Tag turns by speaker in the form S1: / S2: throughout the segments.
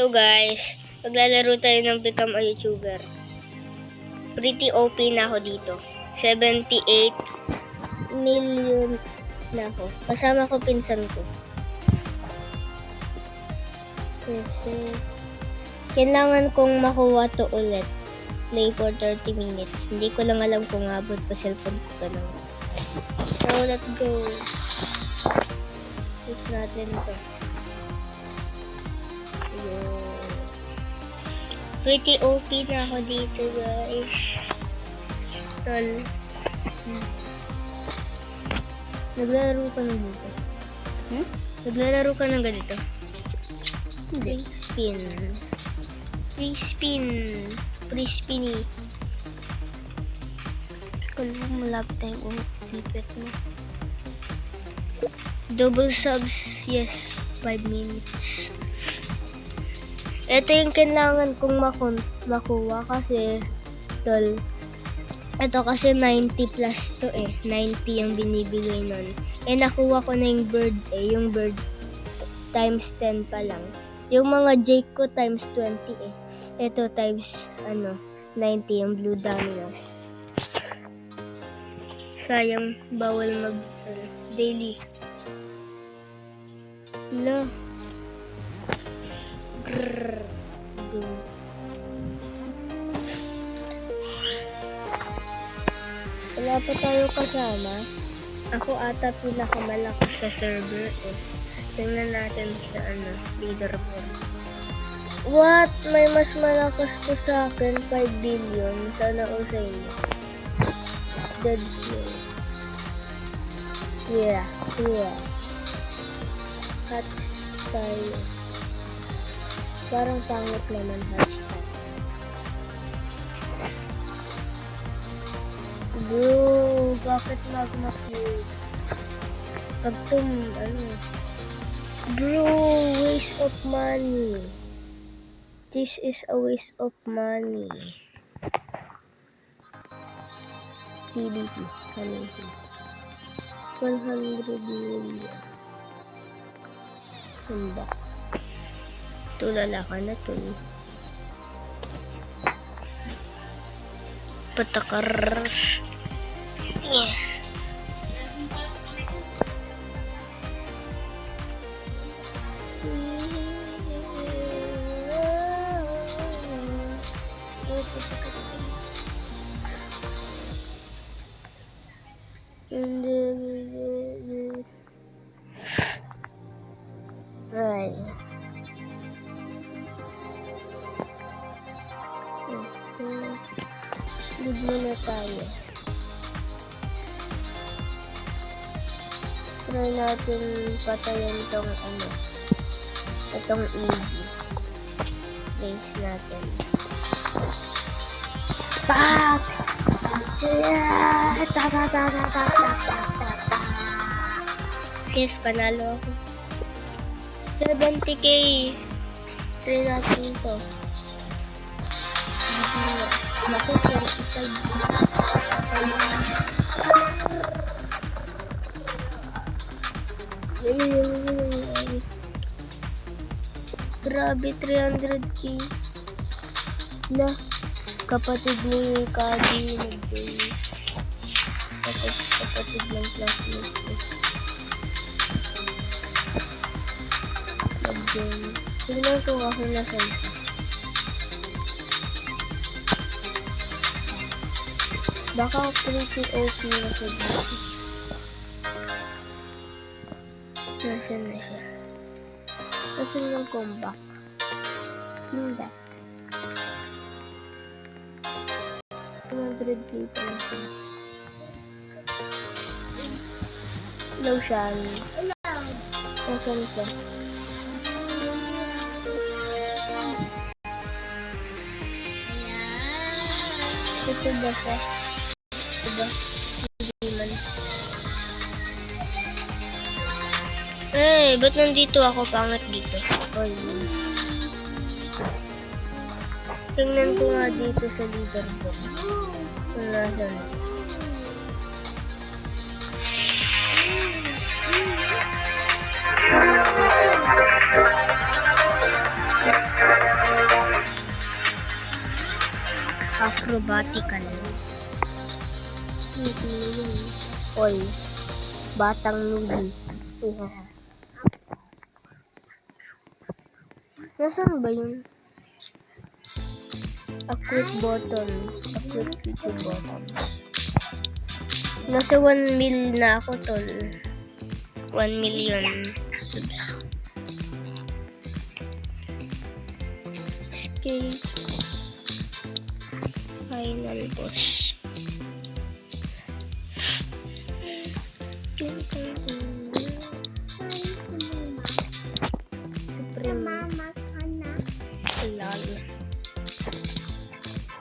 S1: Hello guys, maglalaro tayo ng Become a YouTuber. Pretty OP na ako dito. 78 million na ako. Kasama ko pinsan ko. Kailangan kong makuha to ulit. Play for 30 minutes. Hindi ko lang alam kung abot pa cellphone ko na. So let's go. Fix natin ito. Pretty OP na ako dito guys. Tol. Naglalaro ka ng dito? Naglalaro ka ng ganito? Free spin. Free spin. Free spinny. Kalo malapit tayo kung sipet mo. Double subs. Yes. 5 minutes. Ito yung kailangan kong makuha kasi tol. Ito kasi 90 plus to eh. 90 yung binibigay nun. Eh nakuha ko na yung bird eh. Yung bird times 10 pa lang. Yung mga Jake ko times 20 eh. Ito times 90 yung Blue Daminos. Sayang bawal mag daily. Lo. Wala pa tayo kasama. Ako ata pinakamalakas sa server eh. Tingnan natin sa leaderboards. What? May mas malakas po sa akin. 5 billion. Sana all sa inyo. Dead kill. Yeah. Hot tayo. Parang pangit naman hashtag. Bro, bakit magma cute? Pagtum, Bro, waste of money. This is a waste of money. PDP, 100 million. Handa. Tulala ka na to. Patakar. Yeah. Ay. Lead muna tayo. Try natin patayin itong easy. Base natin. Pak! Yeah! Yes, panalo ako. 70k. Try natin ito. Naku, 35. Grabe, 300k. Na, kapatid ni Kadi nagbay. Kapatid ng classmate ko. Nagbay. Tignan ko ako na saan. Baka pretty OP na siya dito. Nasaan na siya? Nasaan yung comeback? Comeback. 100k pa na siya. Hello, Shan. Nasaan siya? Ito ba siya? Diba? Eh, ba't nandito ako pangit dito? Tingnan ko nga dito sa leaderboard. Kung nasan. Acrobatical. Oy, batang nudi. Nasaan ba yun? Acquit button. Acquit YouTube button. Nasa 1 mil na ako, tol. 1 million. Okay. Final boss. Supreme. Lol.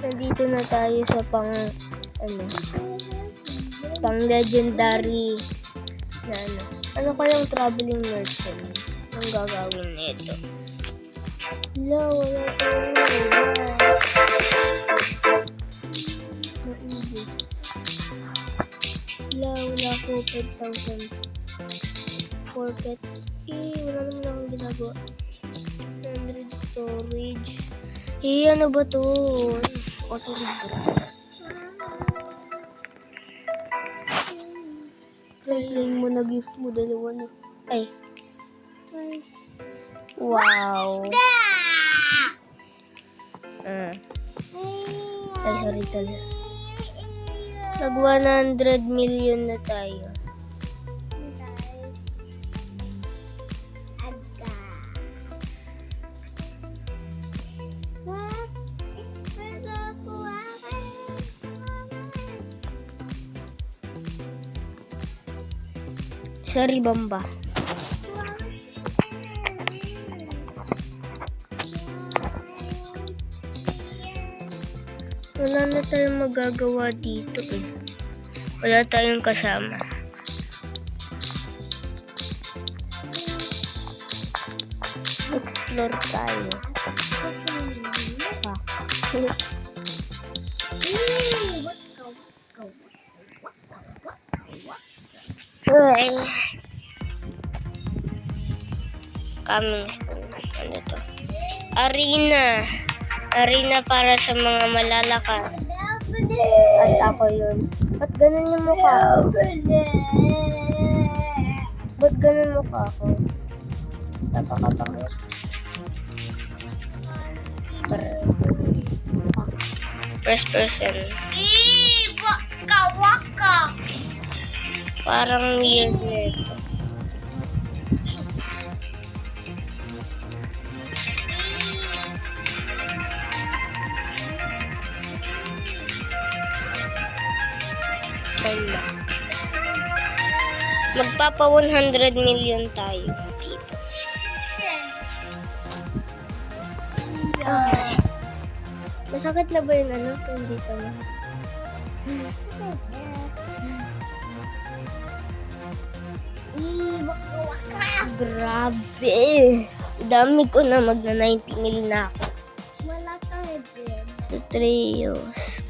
S1: Nandito na tayo sa pang legendary na ano kayang traveling merchant ang gagawin nito. Wala ko 5,000 4 pets. Wala naman akong ginagawa. 100 storage. Ano ba to? Auto libro. Play mo na gift mo dalawa na. Ay. Wow. Ay, sorry tala. Nag 100 million na tayo. Sorry, Bamba. Wala na tayong magagawa dito eh. Wala tayong kasama. Explore tayo. Coming soon. Ano to? Arena. Arena para sa mga malalakas. At ako yun. Ba't ganun yung mukha ko? Ba't ganun mukha ko? Napakapangit. First person. Waka. Parang weird nito. Magpapa 100 million tayo dito. Masakit na ba yun kung dito na? Grabe! Dami ko na magna 90 mil na ako. Wala tayo din. Sa Trios.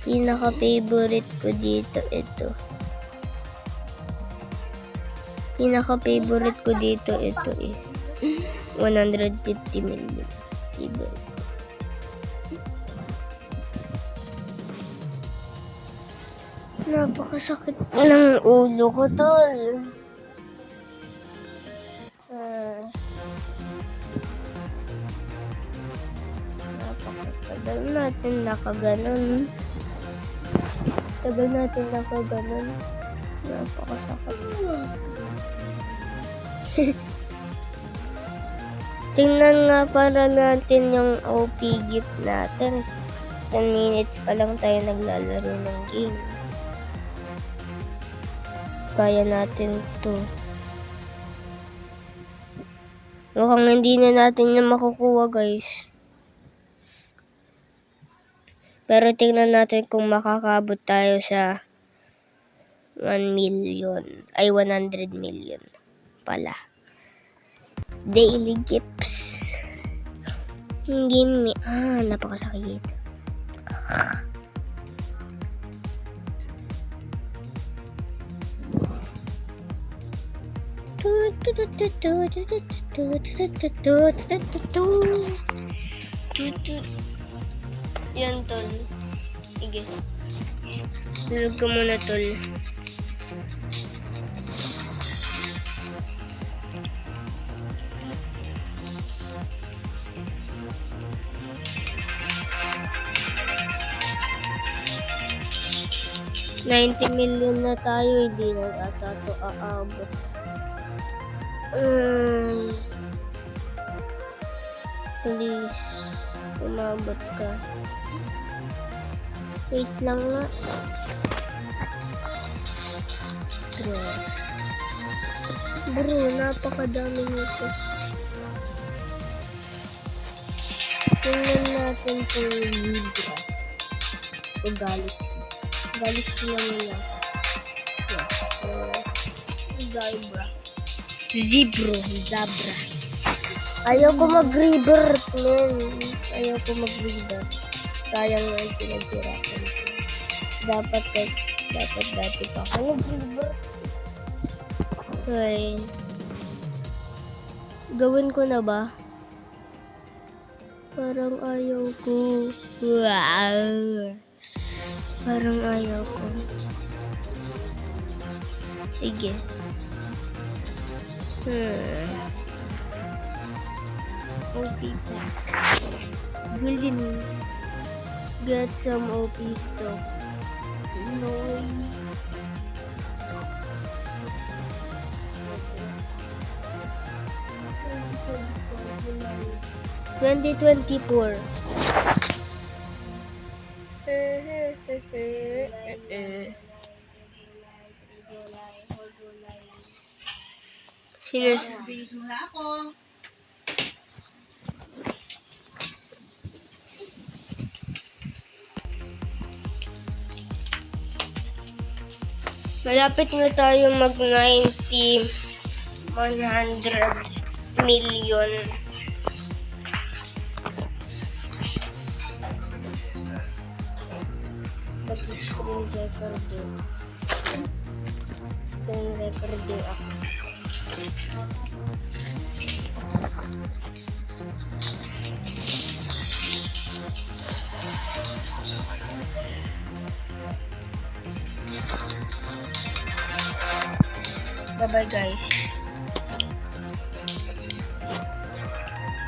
S1: Pinaka-favorite ko dito ito. Pinaka-favorite ko dito ito eh. 150 million. Favorite. Napakasakit ng ulo ko, tol. Napakatagal natin nakaganon. Tagal natin nakaganon. Napakasakit. Tingnan nga para natin yung OP gift natin. 10 minutes pa lang tayo naglalaro ng game. Kaya natin to. Mukhang hindi na natin yung makukuha, guys. Pero tingnan natin kung makakabot tayo sa 1 million. Ay, 100 million pala. Daily gifts. Gimme. Napakasakit. Yan, tol. Sige. Tulog ka muna, tol. $90 million na tayo, hindi na ata ito aabot. Please, umabot ka. Wait lang nga. Bro, napakadami nito. Tingnan natin kung Libra o Galaxy. Galaxy naman lang. Zebra. Ayaw ko mag-rebirth, man. Ayaw ko mag-rebirth. Sayang nga yung pinaghirapan ko. Dapat dati pa ako mag-rebirth. Okay. Gawin ko na ba? Parang ayaw ko. Wow. Parang ayaw ko. Sige. OP pack. Willing get some OP stuff. No. 2024. Malapit na tayo mag 100 million. Pati screen recording. Screen recording ako. Bye-bye, guys.